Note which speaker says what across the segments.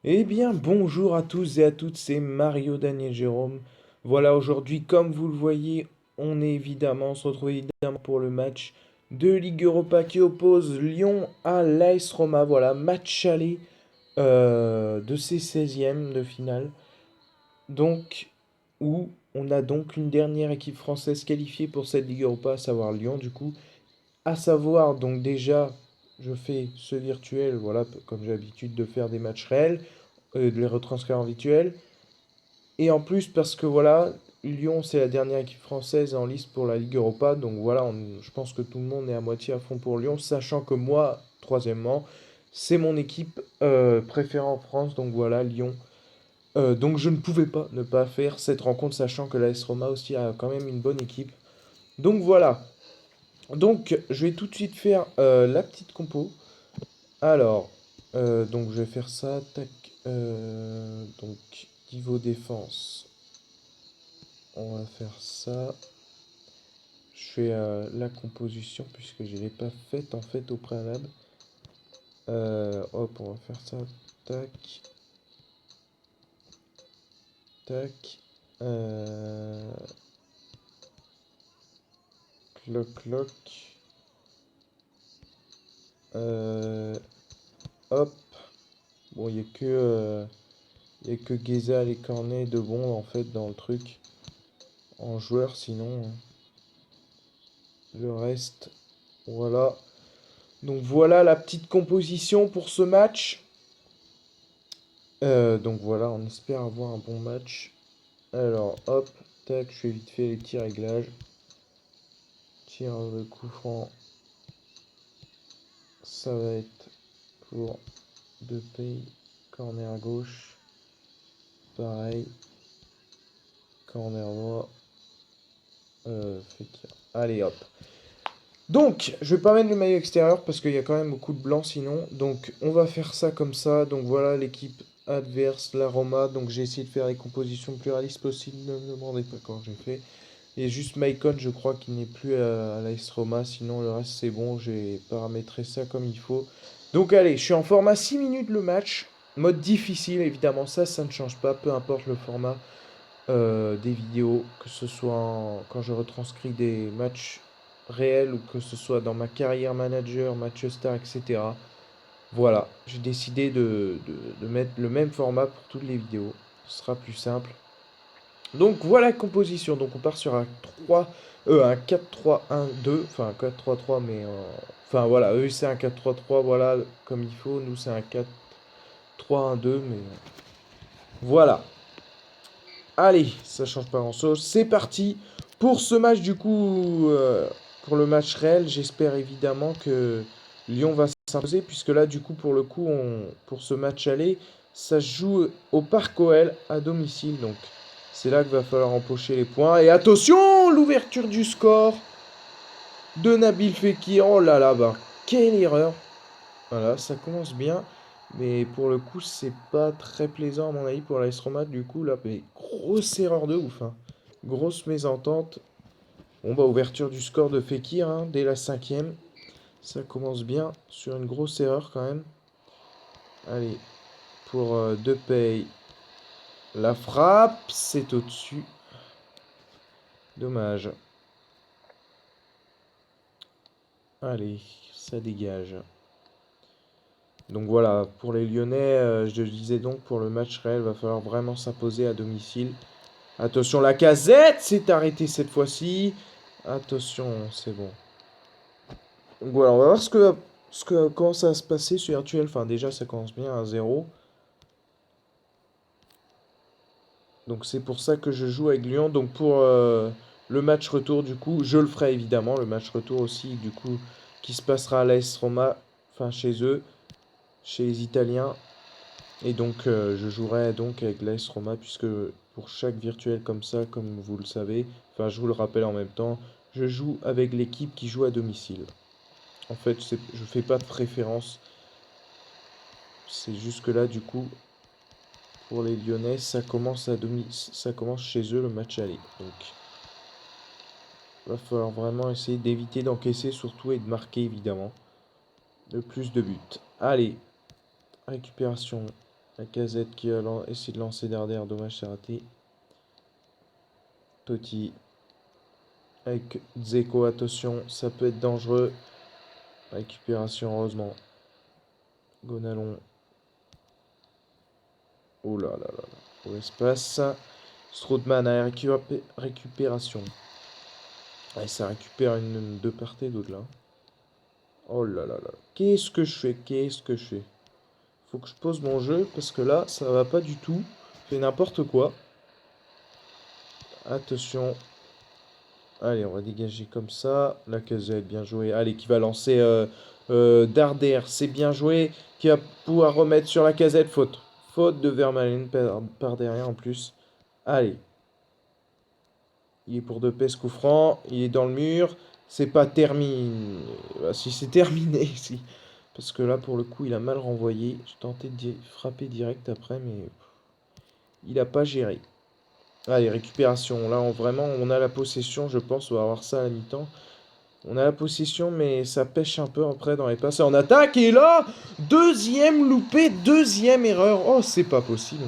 Speaker 1: Eh bien, bonjour à tous et à toutes, c'est Mario Daniel Jérôme. Voilà, aujourd'hui, comme vous le voyez, on se retrouve évidemment pour le match de Ligue Europa qui oppose Lyon à l'AS Roma. Voilà, match aller de ces 16e de finale. Donc, où on a donc une dernière équipe française qualifiée pour cette Ligue Europa, à savoir Lyon, du coup. À savoir, donc déjà, je fais ce virtuel, voilà, comme j'ai l'habitude de faire des matchs réels, de les retranscrire en virtuel. Et en plus, parce que voilà, Lyon, c'est la dernière équipe française en liste pour la Ligue Europa. Donc voilà, je pense que tout le monde est à moitié à fond pour Lyon, sachant que moi, troisièmement, c'est mon équipe préférée en France. Donc voilà, Lyon. Donc je ne pouvais pas ne pas faire cette rencontre, sachant que l'AS Roma aussi a quand même une bonne équipe. Donc voilà. Donc je vais tout de suite faire la petite compo. Alors, donc je vais faire ça. Tac. Donc niveau défense. On va faire ça. Je fais la composition puisque je ne l'ai pas faite en fait au préalable. Hop, on va faire ça. Tac, tac. Euh, cloc, cloc. Euh, hop. Bon, il y a que Geza et Cornet de bon en fait dans le truc. En joueur, sinon, le reste. Voilà. Donc voilà la petite composition pour ce match. Donc voilà, on espère avoir un bon match. Alors, hop, tac, je fais vite fait les petits réglages. Tir de coup franc, ça va être pour deux pays. Corner à gauche, pareil. Corner droit, Fekir. Allez, hop. Donc, je vais pas mettre le maillot extérieur parce qu'il y a quand même beaucoup de blanc sinon. Donc, on va faire ça comme ça. Donc, voilà l'équipe adverse, la Roma. Donc, j'ai essayé de faire les compositions le plus réalistes possible. Ne me demandez pas quand j'ai fait. Il y a juste Maicon, je crois, qui n'est plus à l'AS Roma. Sinon, le reste, c'est bon. J'ai paramétré ça comme il faut. Donc, allez, je suis en format 6 minutes le match. Mode difficile, évidemment. Ça ne change pas. Peu importe le format des vidéos. Que ce soit quand je retranscris des matchs réels ou que ce soit dans ma carrière manager, match star, etc. Voilà. J'ai décidé de mettre le même format pour toutes les vidéos. Ce sera plus simple. Donc voilà la composition. Donc on part sur un 4-3-1-2, enfin un 4-3-3, mais enfin voilà, eux c'est un 4-3-3, voilà comme il faut. Nous c'est un 4-3-1-2, mais voilà. Allez, ça change pas grand-chose. C'est parti pour ce match du coup, pour le match réel. J'espère évidemment que Lyon va s'imposer, puisque là du coup pour le coup, pour ce match aller, ça se joue au Parc OL à domicile, donc. C'est là qu'il va falloir empocher les points. Et attention, l'ouverture du score de Nabil Fekir. Oh là là, bah, quelle erreur. Voilà, ça commence bien. Mais pour le coup, c'est pas très plaisant à mon avis pour l'AS Roma. Du coup, là, mais grosse erreur de ouf, hein. Grosse mésentente. Bon, bah, ouverture du score de Fekir, hein, dès la 5e. Ça commence bien sur une grosse erreur quand même. Allez, pour Depay. La frappe, c'est au-dessus. Dommage. Allez, ça dégage. Donc voilà, pour les Lyonnais, je le disais donc, pour le match réel, il va falloir vraiment s'imposer à domicile. Attention, la casette s'est arrêtée cette fois-ci. Attention, c'est bon. Donc voilà, on va voir comment ça va se passer sur Virtuel. Enfin, déjà, ça commence bien à 0. Donc c'est pour ça que je joue avec Lyon. Donc pour le match retour, du coup, je le ferai évidemment. Le match retour aussi, du coup, qui se passera à l'AS Roma, enfin chez eux, chez les Italiens. Et donc, je jouerai donc avec l'AS Roma, puisque pour chaque virtuel comme ça, comme vous le savez, enfin, je vous le rappelle en même temps, je joue avec l'équipe qui joue à domicile. En fait, je fais pas de préférence. C'est juste que là, du coup, pour les Lyonnais, ça commence chez eux le match aller. Donc, il va falloir vraiment essayer d'éviter d'encaisser surtout et de marquer évidemment le plus de buts. Allez, récupération La Casette qui a essayé de lancer Darder, dommage, c'est raté. Totti avec Dzeko, attention, ça peut être dangereux. Récupération, heureusement. Gonalon. Oh là là là là. Au espace. Strootman à récupération. Ouais, ça récupère de part et d'autre là. Oh là là là. Qu'est-ce que je fais? Qu'est-ce que je fais? Faut que je pose mon jeu parce que là, ça va pas du tout. Je fais n'importe quoi. Attention. Allez, on va dégager comme ça. La Casette, bien joué. Allez, qui va lancer Darder. C'est bien joué. Qui va pouvoir remettre sur la Casette. Faute. Faute de Vermaelen par derrière en plus. Allez. Il est pour deux pèses coup franc. Il est dans le mur. C'est pas terminé. Bah, si c'est terminé, si. Parce que là, pour le coup, il a mal renvoyé. Je tentais de frapper direct après, mais il a pas géré. Allez, récupération. Là, vraiment, on a la possession, je pense. On va avoir ça à la mi-temps. On a la possession, mais ça pêche un peu après dans les passes en attaque. Et là, deuxième loupé, deuxième erreur. Oh, c'est pas possible.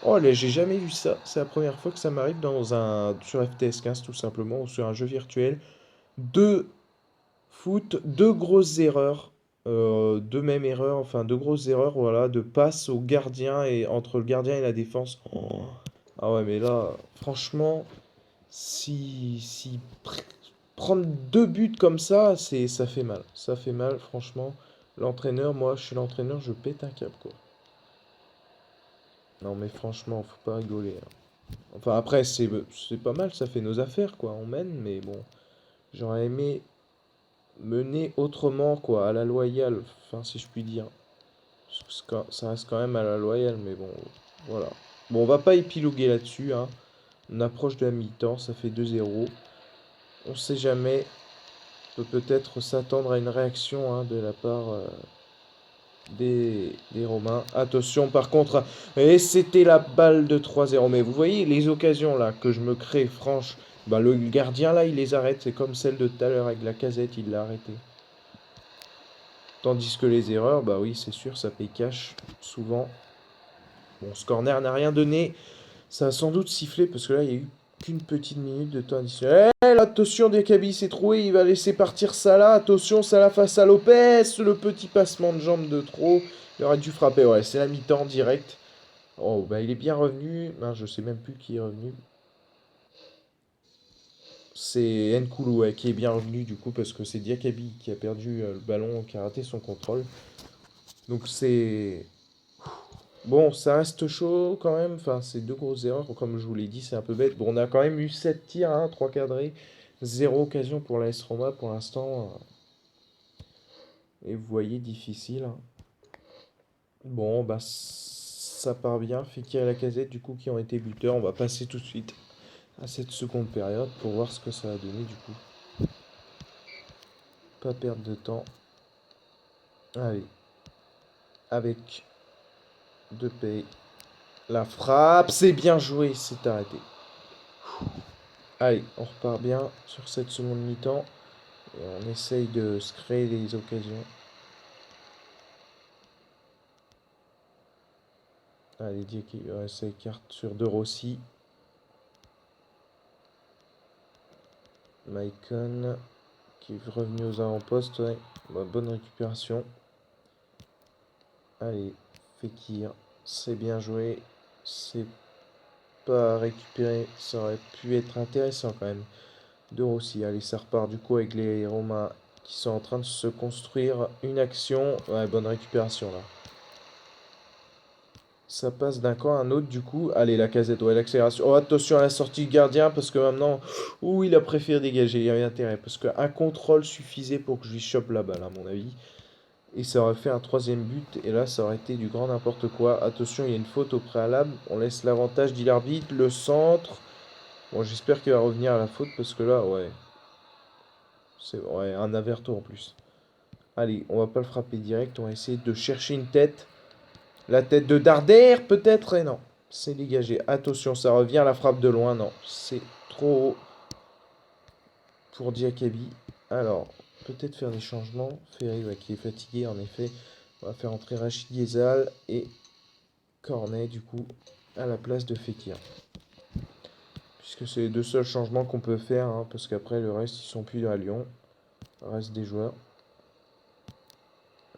Speaker 1: Oh là, j'ai jamais vu ça. C'est la première fois que ça m'arrive sur FTS 15 tout simplement, ou sur un jeu virtuel. Deux foot, deux grosses erreurs. Deux mêmes erreurs, enfin deux grosses erreurs, voilà, de passe au gardien et entre le gardien et la défense. Oh. Ah ouais, mais là, franchement, si prendre deux buts comme ça fait mal. Ça fait mal, franchement. L'entraîneur, moi, je suis l'entraîneur, je pète un câble, quoi. Non, mais franchement, faut pas rigoler, hein. Enfin, après, c'est pas mal, ça fait nos affaires, quoi. On mène, mais bon, j'aurais aimé mener autrement, quoi, à la loyale, enfin, si je puis dire. Parce que ça reste quand même à la loyale, mais bon, voilà. Bon, on va pas épiloguer là-dessus, hein. On approche de la mi-temps, ça fait 2-0. On sait jamais. On peut peut-être s'attendre à une réaction hein, de la part des Romains. Attention par contre, et c'était la balle de 3-0. Mais vous voyez les occasions là que je me crée, franche. Bah, le gardien là, il les arrête. C'est comme celle de tout à l'heure avec la Casette, il l'a arrêté. Tandis que les erreurs, bah oui, c'est sûr, ça paye cash souvent. Bon, ce corner n'a rien donné. Ça a sans doute sifflé parce que là, il y a eu qu'une petite minute de temps additionnel. Attention, Diakabi s'est troué, il va laisser partir Salah. Attention, Salah face à Lopez. Le petit passement de jambe de trop. Il aurait dû frapper. Ouais, c'est la mi-temps direct. Oh, bah il est bien revenu. Ah, je sais même plus qui est revenu. C'est Nkoulou ouais, qui est bien revenu du coup parce que c'est Diakabi qui a perdu le ballon, qui a raté son contrôle. Donc c'est... Bon, ça reste chaud quand même. Enfin, c'est deux grosses erreurs. Comme je vous l'ai dit, c'est un peu bête. Bon, on a quand même eu 7 tirs, hein, 3 cadrés. Zéro occasion pour la S Roma pour l'instant. Et vous voyez, difficile, hein. Bon, bah ça part bien. Fekir et Lacazette, du coup, qui ont été buteurs. On va passer tout de suite à cette seconde période pour voir ce que ça a donné, du coup. Pas perdre de temps. Allez. Avec Depay. La frappe, c'est bien joué, c'est arrêté. Allez, on repart bien sur cette seconde mi-temps. Et on essaye de se créer des occasions. Allez, Dieki, ouais, ça écarte sur De Rossi. Maicon qui est revenu aux avant-postes. Ouais. Bonne récupération. Allez, Fekir, c'est bien joué. C'est pas récupéré. Ça aurait pu être intéressant quand même. De Rossi, allez, ça repart du coup avec les Romains qui sont en train de se construire une action. Ouais, bonne récupération là. Ça passe d'un camp à un autre du coup. Allez, la Casette, ouais, l'accélération. Oh, attention à la sortie du gardien parce que maintenant, ouh, il a préféré dégager. Il y avait intérêt parce qu'un contrôle suffisait pour que je lui chope la balle, à mon avis. Et ça aurait fait un troisième but. Et là, ça aurait été du grand n'importe quoi. Attention, il y a une faute au préalable. On laisse l'avantage, dit l'arbitre. Le centre. Bon, j'espère qu'il va revenir à la faute parce que là, ouais. C'est ouais, un averto en plus. Allez, on va pas le frapper direct. On va essayer de chercher une tête. La tête de Darder, peut-être. Et non, c'est dégagé. Attention, ça revient. La frappe de loin. Non, c'est trop haut pour Diakabi. Alors, peut-être faire des changements. Ferry, ouais, qui est fatigué, en effet. On va faire entrer Rachid Ghezal et Cornet, du coup, à la place de Fekir. Puisque c'est les deux seuls changements qu'on peut faire, hein, parce qu'après, le reste, ils sont plus à Lyon. Le reste des joueurs.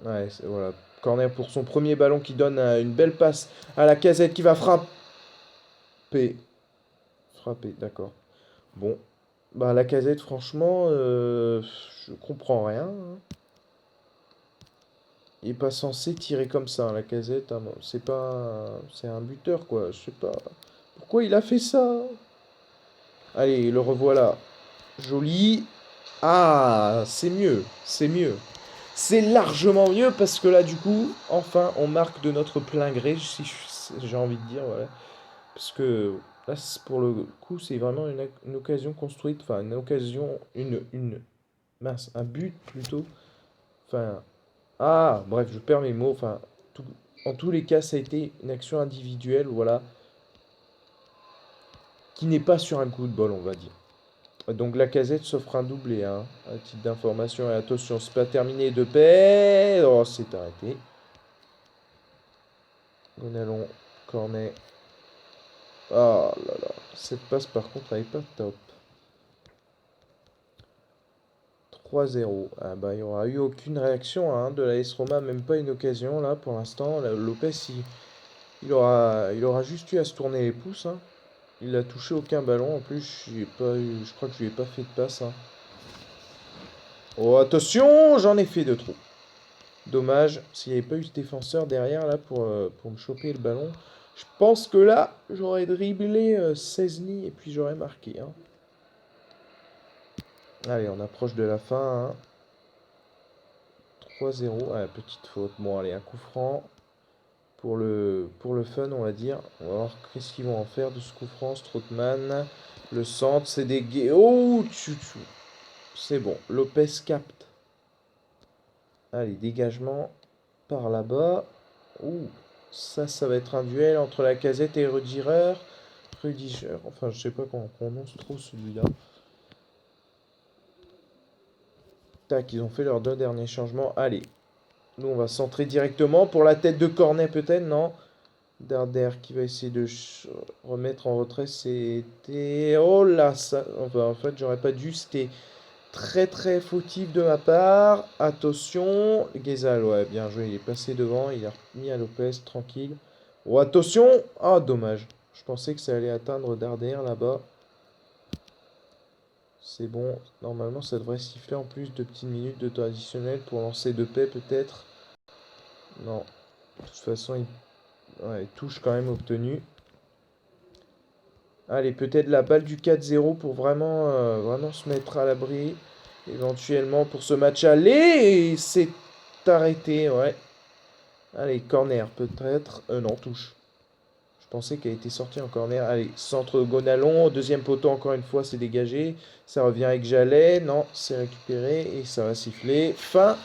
Speaker 1: Ouais, voilà. Corner pour son premier ballon qui donne une belle passe à la Casette qui va frapper. Frapper, d'accord. Bon. Bah, la Casette, franchement, je comprends rien, hein. Il est pas censé tirer comme ça, hein, la Casette. Hein, c'est pas. C'est un buteur, quoi. Je sais pas. Pourquoi il a fait ça? Allez, le revoilà. Joli. Ah, c'est mieux. C'est mieux. C'est largement mieux parce que là, du coup, enfin, on marque de notre plein gré, si j'ai envie de dire, voilà. Parce que là, pour le coup, c'est vraiment une occasion construite, enfin, une occasion, mince, un but plutôt. Enfin, ah, bref, je perds mes mots. Enfin, en tous les cas, ça a été une action individuelle, voilà, qui n'est pas sur un coup de bol, on va dire. Donc la Casette s'offre un doublé, hein, à titre d'information. Et attention, c'est pas terminé de paix. Oh, c'est arrêté. Gonalon, Cornet. Ah là là. Cette passe, par contre, elle est pas top. 3-0. Ah bah, il n'y aura eu aucune réaction, hein, de la S Roma, même pas une occasion là pour l'instant. Lopez, il aura juste eu à se tourner les pouces, hein. Il a touché aucun ballon. En plus, je crois que je lui ai pas fait de passe, hein. Oh, attention, j'en ai fait de trop. Dommage, s'il n'y avait pas eu ce défenseur derrière là pour me choper le ballon, je pense que là, j'aurais dribblé Szczęsny et puis j'aurais marqué, hein. Allez, on approche de la fin, hein. 3-0. Ah, petite faute. Bon, allez, un coup franc. Pour le fun, on va dire. On va voir qu'est-ce qu'ils vont en faire de ce coup franc. Strootman. Le centre, c'est des gays. Oh, tchou. C'est bon. Lopez capte. Allez, dégagement par là-bas. Ouh, ça va être un duel entre la Casette et Rudiger. Enfin, je sais pas comment on prononce trop celui-là. Tac, ils ont fait leurs deux derniers changements. Allez, nous on va centrer directement pour la tête de Cornet peut-être, non? Darder qui va essayer de remettre en retrait. C'était... Oh là, ça... Enfin, en fait, j'aurais pas dû. C'était très très fautif de ma part. Attention. Ghezal, ouais, bien joué. Il est passé devant. Il a remis à Lopez, tranquille. Oh, attention. Ah, dommage. Je pensais que ça allait atteindre Darder là-bas. C'est bon. Normalement, ça devrait siffler en plus de petites minutes de temps additionnel pour lancer de paix peut-être. Non. De toute façon, ouais, touche quand même obtenue. Allez, peut-être la balle du 4-0 pour vraiment se mettre à l'abri. Éventuellement pour ce match aller. Et c'est arrêté, ouais. Allez, corner peut-être. Non, touche. Je pensais qu'elle était sortie en corner. Allez, centre Gonalon. Deuxième poteau, encore une fois, c'est dégagé. Ça revient avec Jallet. Non, c'est récupéré. Et ça va siffler. Fin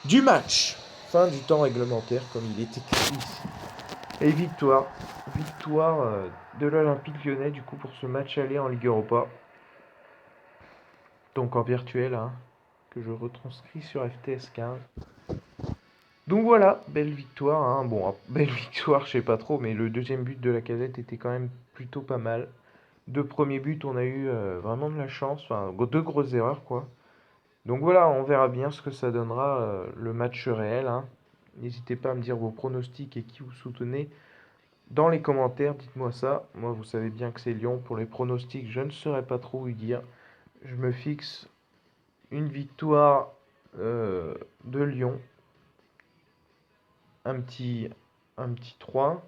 Speaker 1: du match. Fin du temps réglementaire, comme il est écrit ici. Et victoire. Victoire de l'Olympique Lyonnais, du coup, pour ce match aller en Ligue Europa. Donc en virtuel, hein, que je retranscris sur FTS 15. Donc voilà, belle victoire, hein. Bon, belle victoire, je sais pas trop, mais le deuxième but de la Casette était quand même plutôt pas mal. Deux premiers buts, on a eu vraiment de la chance, enfin deux grosses erreurs quoi. Donc voilà, on verra bien ce que ça donnera le match réel, hein. N'hésitez pas à me dire vos pronostics et qui vous soutenez dans les commentaires, dites-moi ça. Moi, vous savez bien que c'est Lyon. Pour les pronostics, je ne saurais pas trop où dire. Je me fixe une victoire de Lyon, un petit, un petit 3.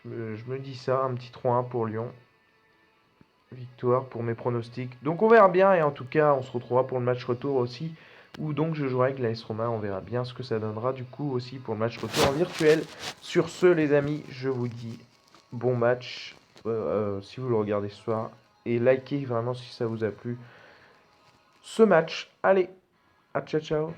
Speaker 1: Je me dis ça, un petit 3-1 pour Lyon. Victoire pour mes pronostics. Donc on verra bien et en tout cas on se retrouvera pour le match retour aussi. Où donc je jouerai avec l'AS Roma. On verra bien ce que ça donnera du coup aussi pour le match retour en virtuel. Sur ce les amis, je vous dis bon match si vous le regardez ce soir. Et likez vraiment si ça vous a plu ce match. Allez, à ciao ciao.